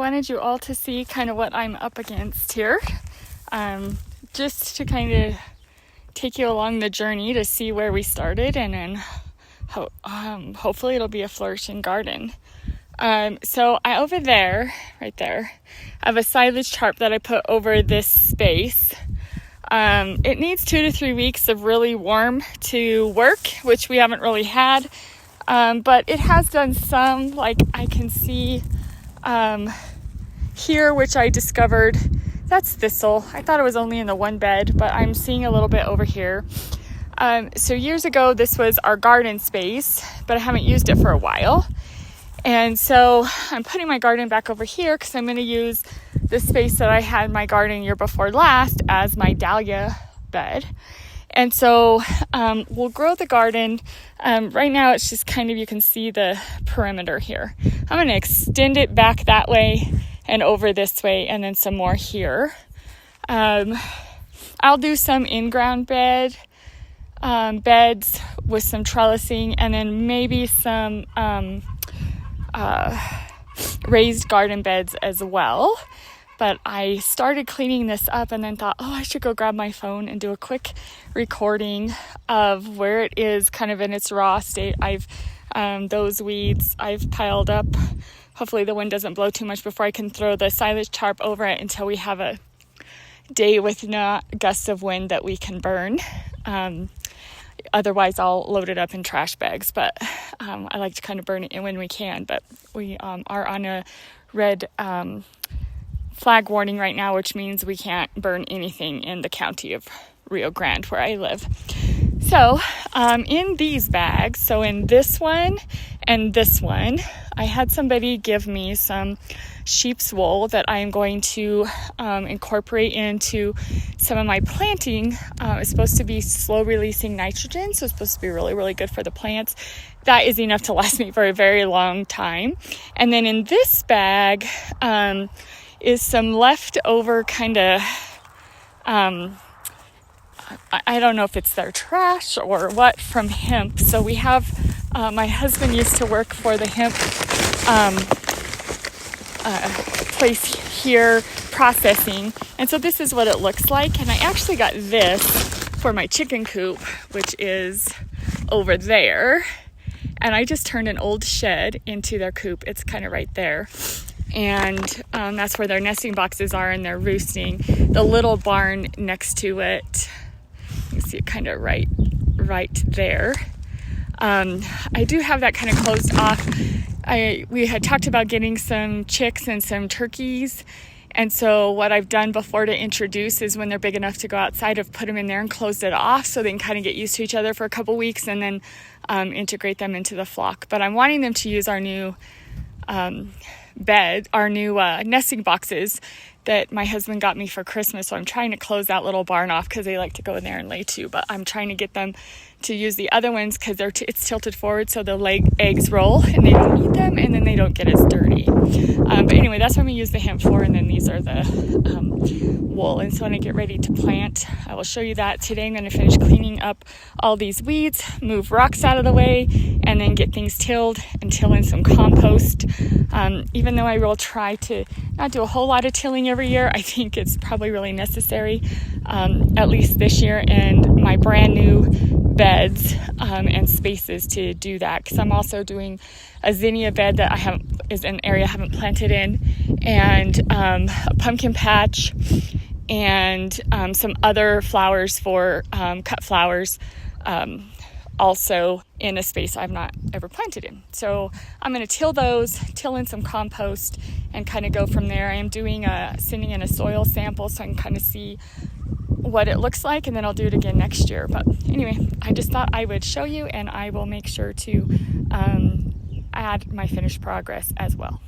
wanted you all to see kind of what I'm up against here, just to kind of take you along the journey to see where we started, and then hopefully it'll be a flourishing garden. So over there, right there, I have a silage tarp that I put over this space. It needs 2 to 3 weeks of really warm to work, which we haven't really had. But it has done some, like I can see here, which I discovered, that's thistle. I thought it was only in the one bed, but I'm seeing a little bit over here. So years ago, this was our garden space, but I haven't used it for a while. And so I'm putting my garden back over here because I'm going to use the space that I had my garden year before last as my dahlia bed. And so we'll grow the garden. Right now it's just kind of, you can see the perimeter here. I'm going to extend it back that way and over this way, and then some more here. I'll do some in-ground beds with some trellising, and then maybe some raised garden beds as well. But I started cleaning this up and then thought, I should go grab my phone and do a quick recording of where it is kind of in its raw state. Those weeds I've piled up. Hopefully the wind doesn't blow too much before I can throw the silage tarp over it until we have a day with not gusts of wind that we can burn. Otherwise I'll load it up in trash bags, but I like to kind of burn it in when we can. But we are on a red flag warning right now, which means we can't burn anything in the county of Rio Grande where I live. So in these bags, so in this one and this one, I had somebody give me some sheep's wool that I am going to incorporate into some of my planting. It's supposed to be slow releasing nitrogen, so it's supposed to be really, really good for the plants. That is enough to last me for a very long time. And then in this bag is some leftover kind of, I don't know if it's their trash or what, from hemp. So we have, my husband used to work for the hemp place here processing. And so this is what it looks like. And I actually got this for my chicken coop, which is over there. And I just turned an old shed into their coop. It's kind of right there. And that's where their nesting boxes are and they're roosting. The little barn next to it, you see it kind of right there. I do have that kind of closed off. We had talked about getting some chicks and some turkeys. And so what I've done before to introduce is when they're big enough to go outside, I've put them in there and closed it off so they can kind of get used to each other for a couple weeks and then integrate them into the flock. But I'm wanting them to use our new nesting boxes that my husband got me for Christmas. So I'm trying to close that little barn off because they like to go in there and lay too. But I'm trying to get them to use the other ones because it's tilted forward so the eggs roll and they don't eat them and then they don't get as dirty. But anyway, that's what we use the hemp for, and then these are the wool. And so when I get ready to plant, I will show you that. Today I'm going to finish cleaning up all these weeds, move rocks out of the way, and then get things tilled and till in some compost. Even though I will try to not do a whole lot of tilling every year, I think it's probably really necessary, at least this year, and my brand new beds and spaces to do that, because I'm also doing a zinnia bed that is an area I haven't planted in, and a pumpkin patch, and some other flowers for cut flowers, also in a space I've not ever planted in. So I'm going to till in some compost, and kind of go from there. I am sending in a soil sample so I can kind of see what it looks like, and then I'll do it again next year. But anyway, I just thought I would show you, and I will make sure to add my finished progress as well.